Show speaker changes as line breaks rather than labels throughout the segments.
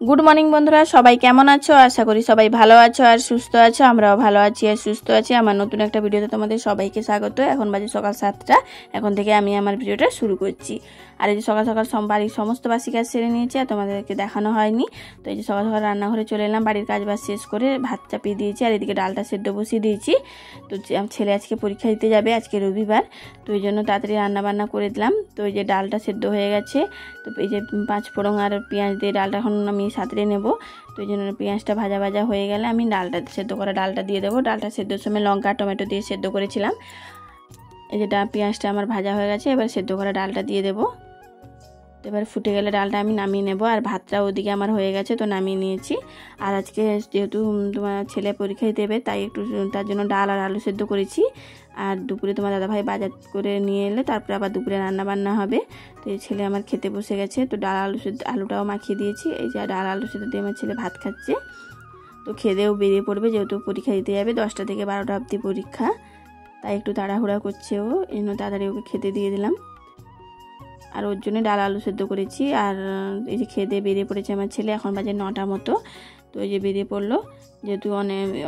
Good morning বন্ধুরা, সবাই কেমন আছো? আশা করি সবাই ভালো আছো আর সুস্থ আছো। আমরাও ভালো আছি আর সুস্থ আছি। আমার নতুন একটা ভিডিওতে তোমাদের সবাইকে স্বাগত। এখন বাজে সকাল 7টা। এখন থেকে আমি আমার ভিডিওটা শুরু করছি। আর এই যে সকাল সকাল বাড়ির সমস্ত বাসি কাজ সেরে নিয়েছি আর তোমাদেরকে দেখানো হয়নি। তো এই যে সকাল সকাল রান্নাঘরে চলে এলাম, বাড়ির কাজ বাজ শেষ করে ভাত চাপিয়ে দিয়েছি আর এদিকে ডালটা সেদ্ধ বসিয়ে দিয়েছি। তো ছেলে আজকে পরীক্ষা দিতে যাবে, আজকে রবিবার, তো এই জন্য তাড়াতাড়ি রান্না বান্না করে দিলাম। তো এই যে ডালটা সেদ্ধ হয়ে গেছে। তো এই যে 5 ফোড়ন আর পেঁয়াজ দিয়ে ডালটা এখন আমি সাঁতরে নেব। তো এই জন্য পেঁয়াজটা ভাজা ভাজা হয়ে গেলে আমি ডালটা সেদ্ধ করা ডালটা দিয়ে দেবো। ডালটা সেদ্ধর সময় লঙ্কা টমেটো দিয়ে সেদ্ধ করেছিলাম। এই যে পেঁয়াজটা আমার ভাজা হয়ে গেছে, এবার সেদ্ধ করা ডালটা দিয়ে দেবো। তো এবার ফুটে গেলে ডালটা আমি নামিয়ে নেব। আর ভাতটা ওদিকে আমার হয়ে গেছে, তো নামিয়ে নিয়েছি। আর আজকে যেহেতু তোমার ছেলে পরীক্ষায় দেবে, তাই একটু তার জন্য ডাল আর আলু সেদ্ধ করেছি। আর দুপুরে তোমার দাদাভাই বাজার করে নিয়ে এলে তারপরে আবার দুপুরে রান্না বান্না হবে। তো এই ছেলে আমার খেতে বসে গেছে, তো ডাল আলু সেদ্ধ আলুটাও মাখিয়ে দিয়েছি। এই যে ডাল আলু সেদ্ধ দিয়ে আমার ছেলে ভাত খাচ্ছে। তো খেদেও বেরিয়ে পড়বে, যেহেতু পরীক্ষা দিতে যাবে। 10টা থেকে 12টা অবধি পরীক্ষা, তাই একটু তাড়াহুড়া করছে ও, এই জন্য তাড়াতাড়ি ওকে খেতে দিয়ে দিলাম। আর ওর জন্য ডাল আলু সেদ্ধ করেছি। আর এই যে খেয়ে বেরিয়ে পড়েছে আমার ছেলে। এখন বাজে 9টা মতো। তো এই যে বেরিয়ে পড়লো, যেহেতু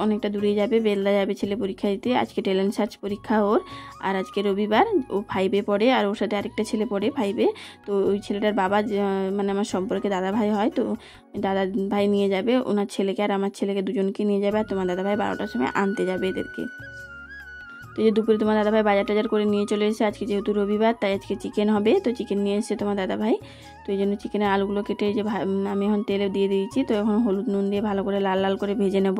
অনেকটা দূরে যাবে, বেলদা যাবে ছেলে পরীক্ষা দিতে। আজকে ট্যালেন্ট সার্চ পরীক্ষা ওর। আর আজকে রবিবার, ও 5-এ পড়ে আর ওর সাথে আরেকটা ছেলে পড়ে 5-এ। তো ওই ছেলেটার বাবা মানে আমার সম্পর্কে দাদা ভাই হয়, তো দাদা ভাই নিয়ে যাবে ওনার ছেলেকে আর আমার ছেলেকে, দুজনকে নিয়ে যাবে। আর তোমার দাদা ভাই 12টার সময় আনতে যাবে এদেরকে। তো এই যে দুপুরে তোমার দাদাভাই বাজার টাজার করে নিয়ে চলে এসেছে। আজকে যেহেতু রবিবার, তাই আজকে চিকেন হবে। তো চিকেন নিয়ে এসেছে তোমার দাদাভাই। তো এই জন্য চিকেনের আলুগুলো কেটে যে আমি এখন তেলে দিয়ে দিয়েছি। তো এখন হলুদ নুন দিয়ে ভালো করে লাল লাল করে ভেজে নেব।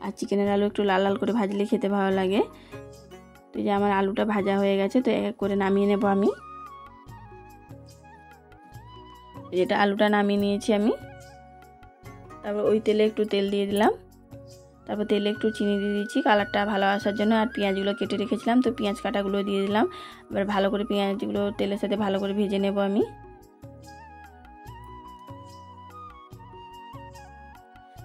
আর চিকেনের আলু একটু লাল লাল করে ভাজলে খেতে ভালো লাগে। তো এই যে আমার আলুটা ভাজা হয়ে গেছে, তো এক এক করে নামিয়ে নেব আমি। যেটা আলুটা নামিয়ে নিয়েছি আমি, তারপর ওই তেলে একটু তেল দিয়ে দিলাম। তারপর তেলে একটু চিনি দিয়ে দিচ্ছি কালারটা ভালো আসার জন্য। আর পেঁয়াজগুলো কেটে রেখেছিলাম, তো পেঁয়াজ কাটাগুলো দিয়ে দিলাম। এবার ভালো করে পেঁয়াজগুলো তেলের সাথে ভালো করে ভেজে নেব আমি।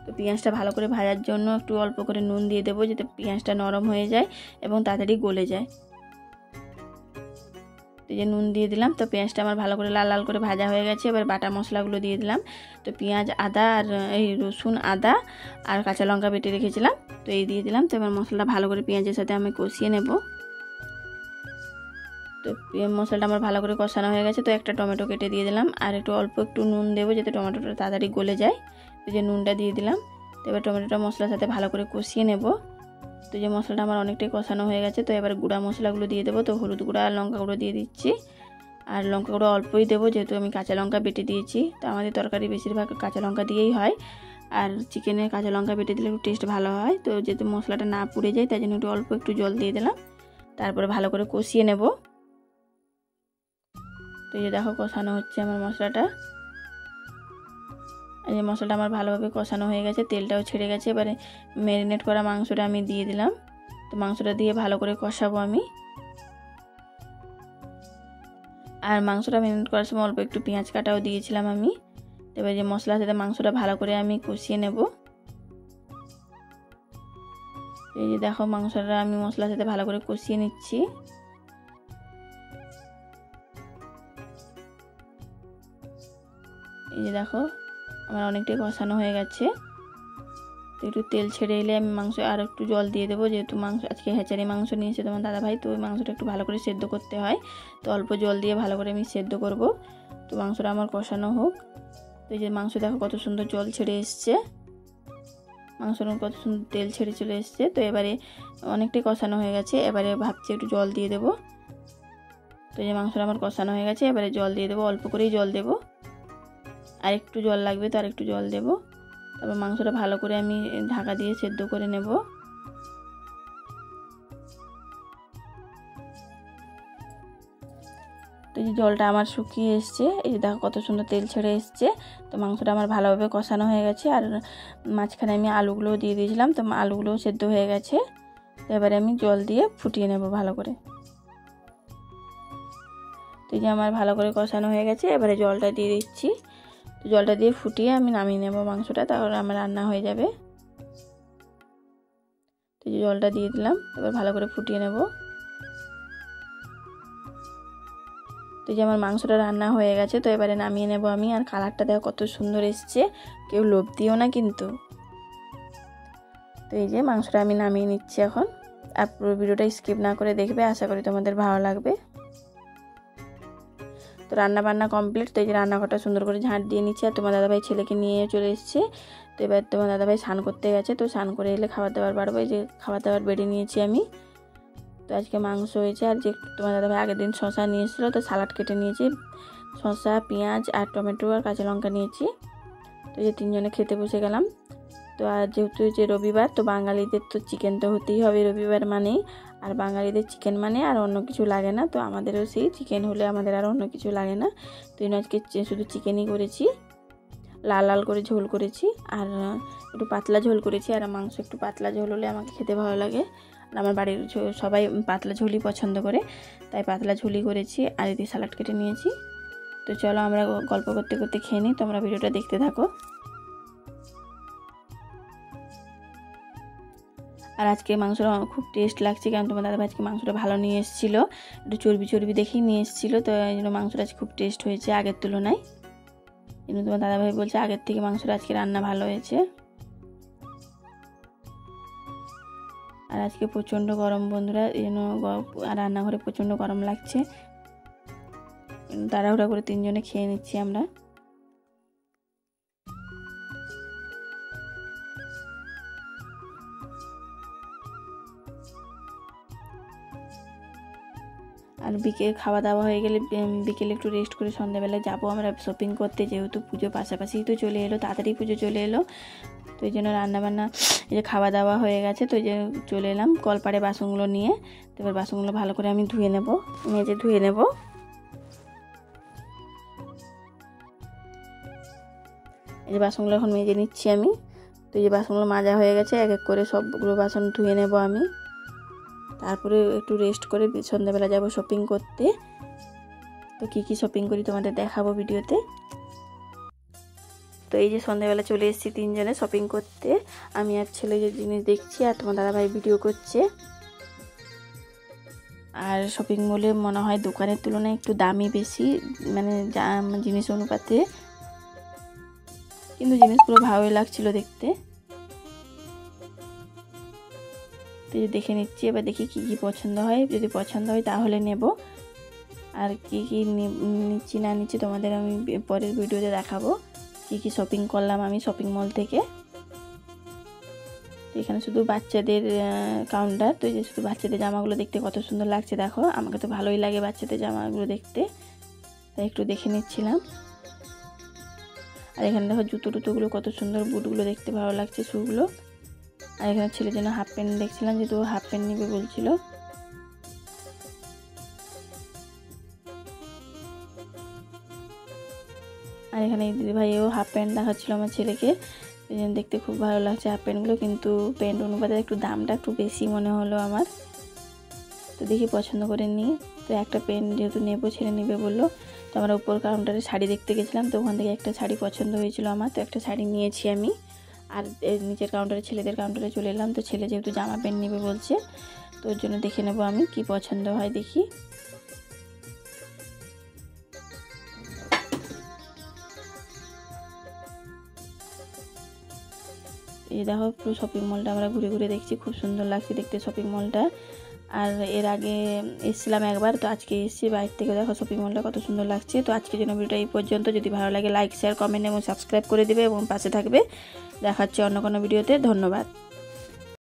তো পেঁয়াজটা ভালো করে ভাজার জন্য একটু অল্প করে নুন দিয়ে দেবো, যাতে পেঁয়াজটা নরম হয়ে যায় এবং তাড়াতাড়ি গলে যায়। তো যে নুন দিয়ে দিলাম। তো পেঁয়াজটা আমার ভালো করে লাল লাল করে ভাজা হয়ে গেছে। এবার বাটা মশলাগুলো দিয়ে দিলাম। তো পেঁয়াজ আদা আর এই রসুন আদা আর কাঁচা লঙ্কা বেটে রেখেছিলাম, তো এই দিয়ে দিলাম। তো এবার মশলাটা ভালো করে পেঁয়াজের সাথে আমি কষিয়ে নেব। তো মশলাটা আমার ভালো করে কষানো হয়ে গেছে। তো একটা টমেটো কেটে দিয়ে দিলাম আর অল্প একটু নুন দেবো, যাতে টমেটোটা তাড়াতাড়ি গলে যায়। তো যে নুনটা দিয়ে দিলাম। তো এবার টমেটোটা মশলার সাথে ভালো করে কষিয়ে নেব। তো যে মশলাটা আমার অনেকটাই কষানো হয়ে গেছে। তো এবার গুঁড়া মশলাগুলো দিয়ে দেবো। তো হলুদ গুঁড়া আর লঙ্কা গুঁড়ো দিয়ে দিচ্ছি। আর লঙ্কা গুঁড়ো অল্পই দেবো, যেহেতু আমি কাঁচা লঙ্কা বেটে দিয়েছি। তো আমাদের তরকারি বেশিরভাগ কাঁচা লঙ্কা দিয়েই হয়। আর চিকেনে কাঁচা লঙ্কা বেটে দিলে একটু টেস্ট ভালো হয়। তো যেহেতু মশলাটা না পুড়ে যায়, তাই জন্য অল্প একটু জল দিয়ে দিলাম। তারপরে ভালো করে কষিয়ে নেব। তো এই যে দেখো কষানো হচ্ছে আমার মশলাটা। এই যে মশলাটা আমার ভালোভাবে কষানো হয়ে গেছে, তেলটাও ছেড়ে গেছে। এবারে ম্যারিনেট করা মাংসটা আমি দিয়ে দিলাম। তো মাংসটা দিয়ে ভালো করে কষাবো আমি। আর মাংসটা ম্যারিনেট করার সময় অল্প একটু পেঁয়াজ কাটাও দিয়েছিলাম আমি। এবার যে মশলার সাথে মাংসটা ভালো করে আমি কষিয়ে নেব। এই যে দেখো মাংসটা আমি মশলার সাথে ভালো করে কষিয়ে নিচ্ছি। এই যে দেখো আমার অনেকটাই কষানো হয়ে গেছে। তো একটু তেল ছেড়ে এলে আমি মাংস আর একটু জল দিয়ে দেবো, যেহেতু মাংস আজকে হ্যাচারি মাংস নিয়েছে তোমার দাদাভাই। তো ওই মাংসটা একটু ভালো করে সেদ্ধ করতে হয়, তো অল্প জল দিয়ে ভালো করে আমি সেদ্ধ করব। তো মাংসটা আমার কষানো হোক। তো এই যে মাংস দেখো কত সুন্দর জল ছেড়ে এসছে, মাংসের কত সুন্দর তেল ছেড়ে চলে এসছে। তো এবারে অনেকটাই কষানো হয়ে গেছে, এবারে ভাবছি একটু জল দিয়ে দেবো। তো এই যে মাংসটা আমার কষানো হয়ে গেছে, এবারে জল দিয়ে দেবো, অল্প করেই জল দেবো। আর একটু জল লাগবে, তো আর একটু জল দেবো। তারপর মাংসটা ভালো করে আমি ঢাকা দিয়ে সেদ্ধ করে নেব। তো এই যে জলটা আমার শুকিয়ে এসছে, এই যে দেখো কত সুন্দর তেল ছেড়ে এসছে। তো মাংসটা আমার ভালোভাবে কষানো হয়ে গেছে। আর মাঝখানে আমি আলুগুলোও দিয়ে দিয়েছিলাম, তো আলুগুলোও সেদ্ধ হয়ে গেছে। তো এবারে আমি জল দিয়ে ফুটিয়ে নেব ভালো করে। তো এই যে আমার ভালো করে কষানো হয়ে গেছে, এবারে জলটা দিয়ে দিচ্ছি। তো জলটা দিয়ে ফুটিয়ে আমি নামিয়ে নেব মাংসটা, তাহলে আমার রান্না হয়ে যাবে। তো এই যে জলটা দিয়ে দিলাম, এবার ভালো করে ফুটিয়ে নেব। তো তো যে আমার মাংসটা রান্না হয়ে গেছে, তো এবারে নামিয়ে নেব আমি। আর কালারটা দেখো কত সুন্দর এসছে, কেউ লোভ দিও না কিন্তু। তো এই যে মাংসটা আমি নামিয়ে নিচ্ছি এখন। আর পুরো ভিডিওটা স্কিপ না করে দেখবে, আশা করি তোমাদের ভালো লাগবে। তো রান্না বান্না কমপ্লিট। তো এই যে রান্নাঘরটা সুন্দর করে ঝাঁট দিয়ে নিচ্ছি। আর তোমার দাদাভাই ছেলেকে নিয়ে চলে এসেছে। তো এবার তোমার দাদাভাই স্নান করতে গেছে, তো স্নান করে এলে খাবার দাবার বাড়বো। এই যে খাবার দাবার বেড়ে নিয়েছি আমি। তো আজকে মাংস হয়েছে। আর যে তোমার দাদাভাই আগের দিন শসা নিয়ে এসেছিলো, তো সালাড কেটে নিয়েছি। শসা, পেঁয়াজ আর টমেটো আর কাঁচা লঙ্কা নিয়েছি। তো এই যে তিনজনে খেতে বসে গেলাম। তো আর যেহেতু যে রবিবার, তো বাঙালিদের তো চিকেন তো হতেই হবে রবিবার মানেই। আর বাঙালিদের চিকেন মানে আর অন্য কিছু লাগে না। তো আমাদেরও সেই চিকেন হলে আমাদের আর অন্য কিছু লাগে না। তো এই আজকে শুধু চিকেনই করেছি, লাল লাল করে ঝোল করেছি। আর একটু পাতলা ঝোল করেছি। আর মাংস একটু পাতলা ঝোল হলে আমাকে খেতে ভালো লাগে। আর আমার বাড়ির সবাই পাতলা ঝোলই পছন্দ করে, তাই পাতলা ঝোলই করেছি। আর এদিকে স্যালাড কেটে নিয়েছি। তো চলো আমরা গল্প করতে করতে খেয়ে নিই, তোমরা ভিডিওটা দেখতে থাকো। আর আজকে মাংসটা খুব টেস্ট লাগছে, কারণ তোমার দাদাভাই আজকে মাংসটা ভালো নিয়ে এসেছিলো, একটু চর্বি চর্বি দেখেই নিয়ে এসেছিলো। তো এই জন্য মাংসটা আজকে খুব টেস্ট হয়েছে আগের তুলনায়। কিন্তু তোমার দাদাভাই বলছে আগের থেকে মাংসটা আজকে রান্না ভালো হয়েছে। আর আজকে প্রচণ্ড গরম বন্ধুরা, এই জন্য রান্নাঘরে প্রচণ্ড গরম লাগছে। তাড়াহুড়া করে তিনজনে খেয়ে নিচ্ছি আমরা। আর বিকেল খাওয়া দাওয়া হয়ে গেলে বিকেলে একটু রেস্ট করে সন্ধ্যাবেলায় যাবো আমরা শপিং করতে, যেহেতু পুজো পাশাপাশি তো চলে এলো, তাড়াতাড়ি পুজো চলে এলো। তো এই জন্য রান্নাবান্না এই যে খাওয়া দাওয়া হয়ে গেছে। তো এই যে চলে এলাম কলপাড়ে বাসনগুলো নিয়ে। তো এবার বাসনগুলো ভালো করে আমি ধুয়ে নেব, মেজে ধুয়ে নেব। এই যে বাসনগুলো এখন মেজে নিচ্ছি আমি। তো এই যে বাসনগুলো মাজা হয়ে গেছে, এক এক করে সবগুলো বাসন ধুয়ে নেব আমি। তারপরে একটু রেস্ট করে সন্ধ্যাবেলা যাব শপিং করতে। তো কী কী শপিং করি তোমাদের দেখাবো ভিডিওতে। তো এই যে সন্ধ্যাবেলা চলে এসেছি তিনজনে শপিং করতে। আমি আর ছেলে যে জিনিস দেখছি, আর তোমার দাদাভাই ভিডিও করছে। আর শপিং মলে মনে হয় দোকানের তুলনায় একটু দামি বেশি, মানে জিনিস অনুপাতে, কিন্তু জিনিসগুলো ভালোই লাগছিলো দেখতে। তো দেখে নিচ্ছি, এবার দেখি কী কী পছন্দ হয়। যদি পছন্দ হয় তাহলে নেব। আর কী কী নিচ্ছি না নিচ্ছি তোমাদের আমি পরের ভিডিওতে দেখাবো, কী কী শপিং করলাম আমি শপিং মল থেকে। তো এখানে শুধু বাচ্চাদের কাউন্টার। তো এই যে শুধু বাচ্চাদের জামাগুলো দেখতে কত সুন্দর লাগছে দেখো, আমাকে তো ভালোই লাগে বাচ্চাদের জামাগুলো দেখতে, তাই একটু দেখে নিচ্ছিলাম। আর এখানে দেখো জুতো টুতোগুলো কত সুন্দর, বুটগুলো দেখতে ভালো লাগছে, শুগুলো। আর এখানে ছেলের জন্য হাফ প্যান্ট দেখছিলাম, যেহেতু হাফ প্যান্ট নিবে বলছিল। আর এখানে দিদিভাইও হাফ প্যান্ট দেখাচ্ছিলো আমার ছেলেকে, এই জন্য দেখতে খুব ভালো লাগছে হাফ প্যান্টগুলো। কিন্তু প্যান্ট অনুপাতে একটু দামটা একটু বেশি মনে হলো আমার। তো দেখি পছন্দ করে নিই। তো একটা প্যান্ট যেহেতু নেবো, ছেলে নেবে বললো। তো আমরা উপর কাউন্টারে শাড়ি দেখতে গেছিলাম, তো ওখান থেকে একটা শাড়ি পছন্দ হয়েছিল আমার, তো একটা শাড়ি নিয়েছি আমি। আর নিচের কাউন্টারে ছেলেদের কাউন্টারে চলে এলাম। তো ছেলে যেহেতু জামা প্যান্ট নেবে বলছে, তো ওর জন্য দেখে নেবো আমি কি পছন্দ হয় দেখি। এই দেখো পুরো শপিং মলটা আমরা ঘুরে ঘুরে দেখছি, খুব সুন্দর লাগছে দেখতে শপিং মলটা। আর এর আগে এসেছিলাম একবার, তো আজকে এসেছি বাইরে থেকে, দেখো শপিং মলটা কত সুন্দর লাগছে। তো আজকের জন্য ভিডিওটা এই পর্যন্ত। যদি ভালো লাগে লাইক শেয়ার কমেন্ট এবং সাবস্ক্রাইব করে দেবে এবং পাশে থাকবে। দেখা হচ্ছে অন্য কোনো ভিডিওতে। ধন্যবাদ।